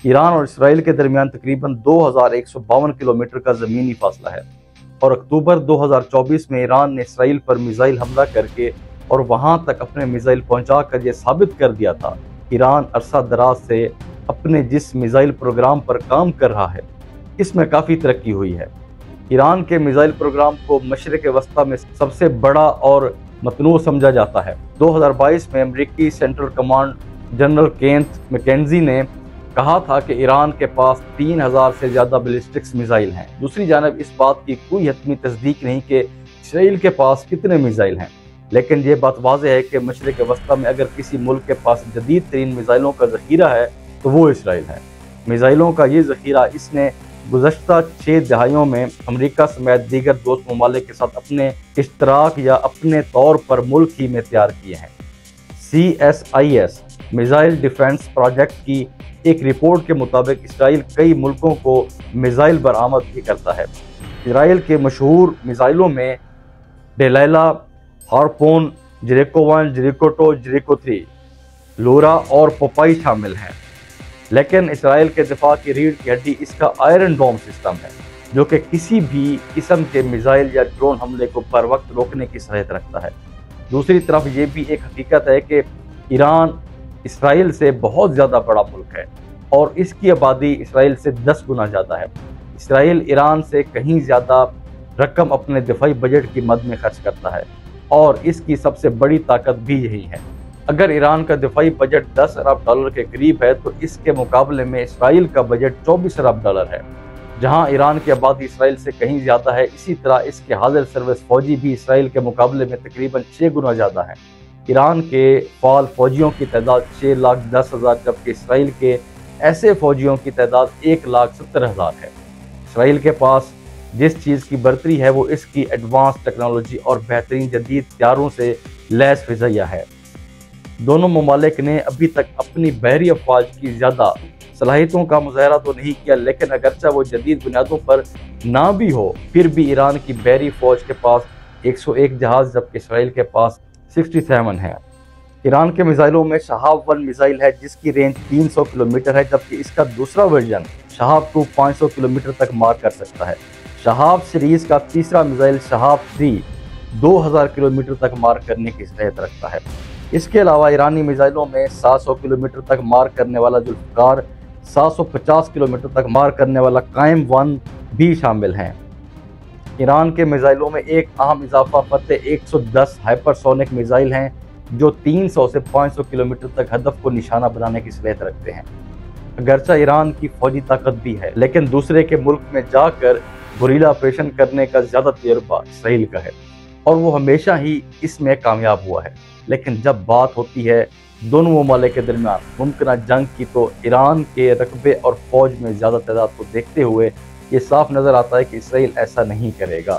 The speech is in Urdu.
ایران اور اسرائیل کے درمیان تقریباً 2152 کلومیٹر کا زمینی فاصلہ ہے، اور اکتوبر 2024 میں ایران نے اسرائیل پر میزائل حملہ کر کے اور وہاں تک اپنے میزائل پہنچا کر یہ ثابت کر دیا تھا ایران عرصہ دراز سے اپنے جس میزائل پروگرام پر کام کر رہا ہے اس میں کافی ترقی ہوئی ہے۔ ایران کے میزائل پروگرام کو مشرق وسطی میں سب سے بڑا اور متنوع سمجھا جاتا ہے۔ 2022 میں امریکی central command general Kenneth Mackenzie نے کہا تھا کہ ایران کے پاس 3000 سے زیادہ بیلسٹکس میزائل ہیں۔ دوسری جانب اس بات کی کوئی حتمی تصدیق نہیں کہ اسرائیل کے پاس کتنے میزائل ہیں، لیکن یہ بات واضح ہے کہ مشرق وسطی میں اگر کسی ملک کے پاس جدید ترین میزائلوں کا ذخیرہ ہے تو وہ اسرائیل ہے۔ میزائلوں کا یہ ذخیرہ اس نے گزشتہ 6 دہائیوں میں امریکہ سمیت دیگر دوست ممالک کے ساتھ اپنے اشتراک یا اپنے طور پر ملک ہی میں تیار کیے ہیں۔ CSIS میزائل ڈیفنس پروجیکٹ کی ایک رپورٹ کے مطابق اسرائیل کئی ملکوں کو میزائل برآمد بھی کرتا ہے۔ اسرائیل کے مشہور میزائلوں میں ڈیلیلا، ہارپون، جیریکو 1، جیریکو 2، جیریکو 3، لورا اور پوپائی شامل ہیں۔ لیکن اسرائیل کے دفاع کی ریڑھ کی ہڈی اس کا آئرن ڈوم سسٹم ہے، جو کہ کسی بھی قسم کے میزائل یا ڈرون حملے کو پر وقت روکنے کی صلاحیت رکھتا ہے۔ دوسری طرف یہ بھی ایک حقیقت ہے کہ ایران اسرائیل سے بہت زیادہ بڑا ملک ہے اور اس کی آبادی اسرائیل سے 10 گنا زیادہ ہے۔ اسرائیل ایران سے کہیں زیادہ رقم اپنے دفاعی بجٹ کی مد میں خرچ کرتا ہے اور اس کی سب سے بڑی طاقت بھی یہی ہے۔ اگر ایران کا دفاعی بجٹ 10 ارب ڈالر کے قریب ہے تو اس کے مقابلے میں اسرائیل کا بجٹ 24 ارب ڈالر ہے۔ جہاں ایران کی آبادی اسرائیل سے کہیں زیادہ ہے، اسی طرح اس کے حاضر سروس فوجی بھی اسرائیل کے مقابلے میں تقریباً 6 گنا زیادہ ہیں۔ ایران کے فعال فوجیوں کی تعداد 6,10,000 جبکہ اسرائیل کے ایسے فوجیوں کی تعداد 1,70,000 ہے۔ اسرائیل کے پاس جس چیز کی برتری ہے وہ اس کی ایڈوانس ٹیکنالوجی اور بہترین جدید ہتھیاروں سے لیس فضائیہ ہے۔ دونوں ممالک نے ابھی تک اپنی بحری افواج کی زیادہ صلاحیتوں کا مظاہرہ تو نہیں کیا، لیکن اگرچہ وہ جدید بنیادوں پر نہ بھی ہو پھر بھی ایران کی بحری فوج کے پاس 101 جہاز جبکہ اسرائیل کے پاس 67 ہے۔ ایران کے میزائلوں میں شہاب 1 میزائل ہے جس کی رینج 300 کلومیٹر ہے، جبکہ اس کا دوسرا ورژن شہاب 2 500 کلومیٹر تک مار کر سکتا ہے۔ شہاب سیریز کا تیسرا میزائل شہاب 3 2000 کلومیٹر تک مار کرنے کی صلاحیت رکھتا ہے۔ اس کے علاوہ ایرانی میزائلوں میں 700 کلومیٹر تک مار کرنے والا ذوالفقار، 750 کلومیٹر تک مار کرنے والا قائم 1 بھی شامل ہیں۔ ایران کے میزائلوں میں ایک اہم اضافہ فتح 110 ہائپرسونک میزائل ہیں جو 300 سے 500 کلومیٹر تک ہدف کو نشانہ بنانے کی صلاحیت رکھتے ہیں۔ اگرچہ ایران کی فوجی طاقت بھی ہے، لیکن دوسرے کے ملک میں جا کر گوریلا آپریشن کرنے کا زیادہ تجربہ اسرائیل کا ہے اور وہ ہمیشہ ہی اس میں کامیاب ہوا ہے۔ لیکن جب بات ہوتی ہے دونوں ممالک کے درمیان ممکنہ جنگ کی تو ایران کے رقبے اور فوج میں زیادہ تعداد کو دیکھتے ہوئے یہ صاف نظر آتا ہے کہ اسرائیل ایسا نہیں کرے گا۔